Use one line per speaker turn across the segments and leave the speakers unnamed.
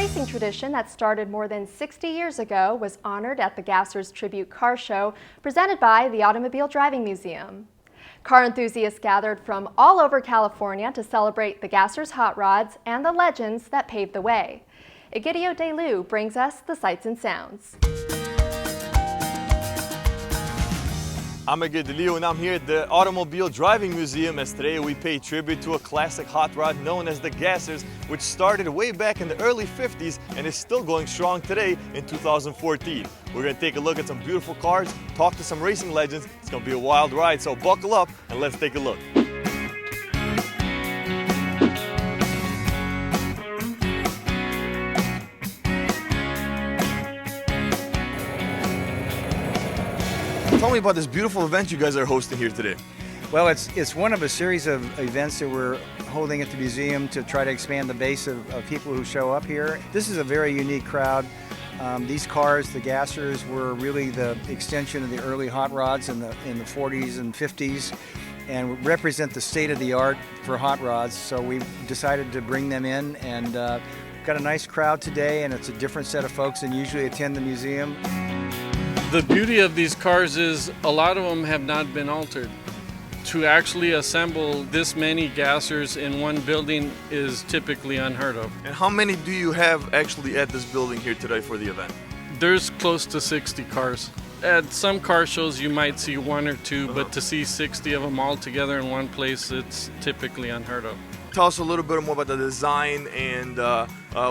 racing tradition that started more than 60 years ago was honored at the Gassers Tribute Car Show presented by the Automobile Driving Museum. Car enthusiasts gathered from all over California to celebrate the Gassers hot rods and the legends that paved the way. Egidio DeLu brings us the sights and sounds.
I'm Egidio DeLu and I'm here at the Automobile Driving Museum as today we pay tribute to a classic hot rod known as the Gassers, which started way back in the early 50s and is still going strong today in 2014. We're going to take a look at some beautiful cars, talk to some racing legends. It's going to be a wild ride, so buckle up and let's take a look. Tell me about this beautiful event you guys are hosting here today.
Well, it's one of a series of events that we're holding at the museum to try to expand the base of people who show up here. This is a very unique crowd. These cars, the Gassers, were really the extension of the early hot rods in the 40s and 50s and represent the state of the art for hot rods. So we decided to bring them in, and got a nice crowd today, and it's a different set of folks than usually attend the museum.
The beauty of these cars is a lot of them have not been altered. To actually assemble this many Gassers in one building is typically unheard of.
And how many do you have actually at this building here today for the event?
There's close to 60 cars. At some car shows you might see one or two, but to see 60 of them all together in one place, it's typically unheard of.
Tell us a little bit more about the design and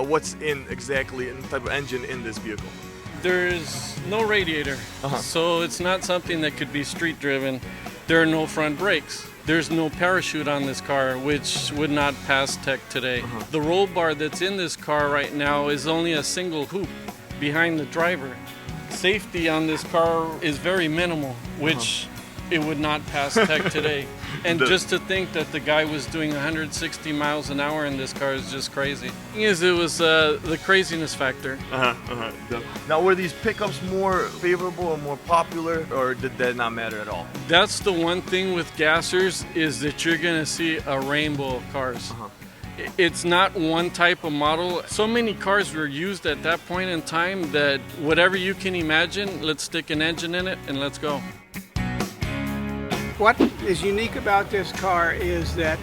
what's in exactly in the type of engine in this vehicle.
There's no radiator, so it's not something that could be street driven. There are no front brakes. There's no parachute on this car, which would not pass tech today. The roll bar that's in this car right now is only a single hoop behind the driver. Safety on this car is very minimal, which it would not pass tech today. And just to think that the guy was doing 160 miles an hour in this car is just crazy. The thing is, it was the craziness factor.
Now, were these pickups more favorable or more popular, or did that not matter at all?
That's the one thing with Gassers, is that you're going to see a rainbow of cars. It's not one type of model. So many cars were used at that point in time that whatever you can imagine, let's stick an engine in it and let's go.
What is unique about this car is that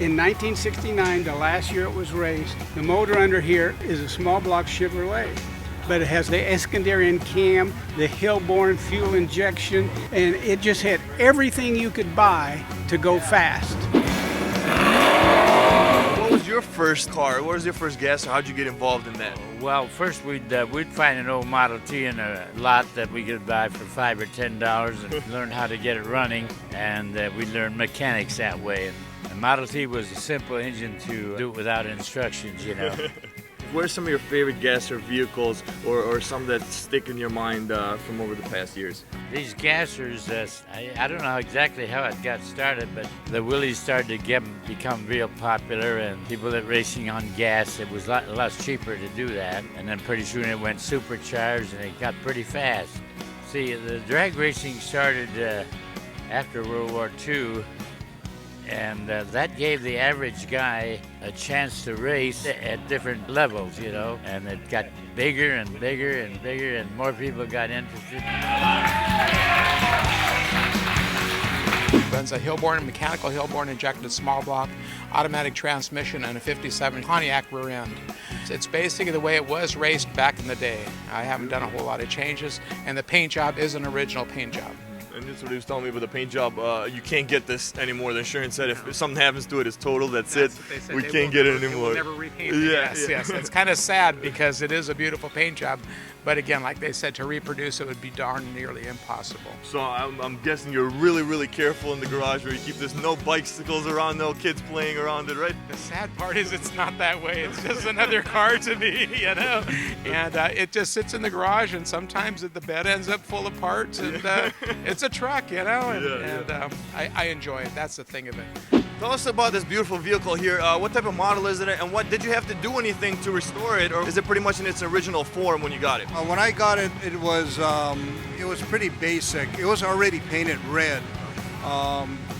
in 1969, the last year it was raced, the motor under here is a small block Chevrolet, but it has the Eskandarian cam, the Hillborn fuel injection, and it just had everything you could buy to go fast.
What was your first car? What was your first Gasser? How'd you get involved in that?
Well, first we'd find an old Model T in a lot that we could buy for $5 or $10 and learn how to get it running, and we'd learn mechanics that way. And the Model T was a simple engine to do it without instructions, you know.
What are some of your favorite Gasser vehicles or some that stick in your mind from over the past years?
These Gassers, I don't know exactly how it got started, but the Willys started to become real popular, and people that racing on gas, it was a lot cheaper to do that. And then pretty soon it went supercharged and it got pretty fast. See, the drag racing started after World War II, and that gave the average guy a chance to race at different levels, you know, and it got bigger and bigger and bigger, and more people got interested.
Runs a Hillborn, mechanical Hillborn injected small block, automatic transmission, and a 57 Pontiac rear end. It's basically the way it was raced back in the day. I haven't done a whole lot of changes, and the paint job is an original paint job.
And that's what he was telling me about the paint job. You can't get this anymore. The insurance said if something happens to it, it's total. That's it. We can't get it anymore.
We'll never repaint it. Yes. It's kind of sad because it is a beautiful paint job. But again, like they said, to reproduce it would be darn nearly impossible.
So I'm guessing you're really, really careful in the garage where you keep this, no bicycles around, no kids playing around it, right?
The sad part is it's not that way. It's just another car to me, you know? And it just sits in the garage, and sometimes the bed ends up full of parts, and it's a truck, you know? And I enjoy it. That's the thing of it.
Tell us about this beautiful vehicle here. What type of model is it, and what did you have to do anything to restore it, or is it pretty much in its original form when you got it?
When I got it, it was pretty basic. It was already painted red.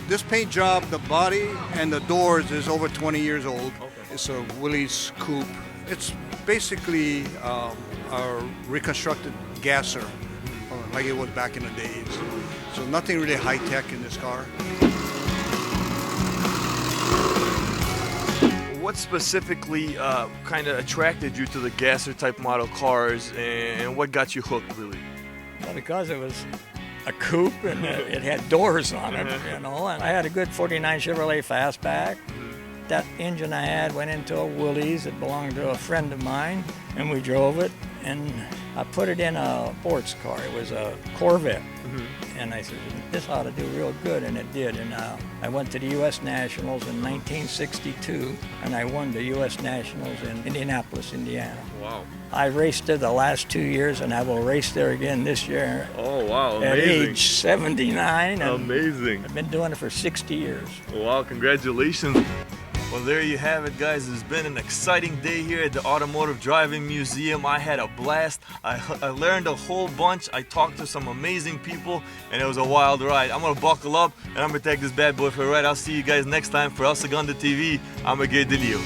This paint job, the body and the doors is over 20 years old.
Okay.
It's a Willys coupe. It's basically a reconstructed gasser, like it was back in the days. So nothing really high tech in this car.
What specifically kind of attracted you to the gasser type model cars, and what got you hooked really?
Well, because it was a coupe and it had doors on it, you know, and I had a good 49 Chevrolet Fastback. That engine I had went into a Willys that belonged to a friend of mine, and we drove it, and I put it in a sports car. It was a Corvette. And I said, this ought to do real good, and it did. And I went to the U.S. Nationals in 1962, and I won the U.S. Nationals in Indianapolis, Indiana.
Wow.
I raced there the last 2 years, and I will race there again this year.
Oh, wow, amazing.
At age 79. And
amazing.
I've been doing it for 60 years.
Wow, congratulations. Well, there you have it, guys. It's been an exciting day here at the Automotive Driving Museum. I had a blast. I learned a whole bunch. I talked to some amazing people, and it was a wild ride. I'm gonna buckle up, and I'm gonna take this bad boy for a ride. I'll see you guys next time for El Segundo TV. I'm Miguel Delio.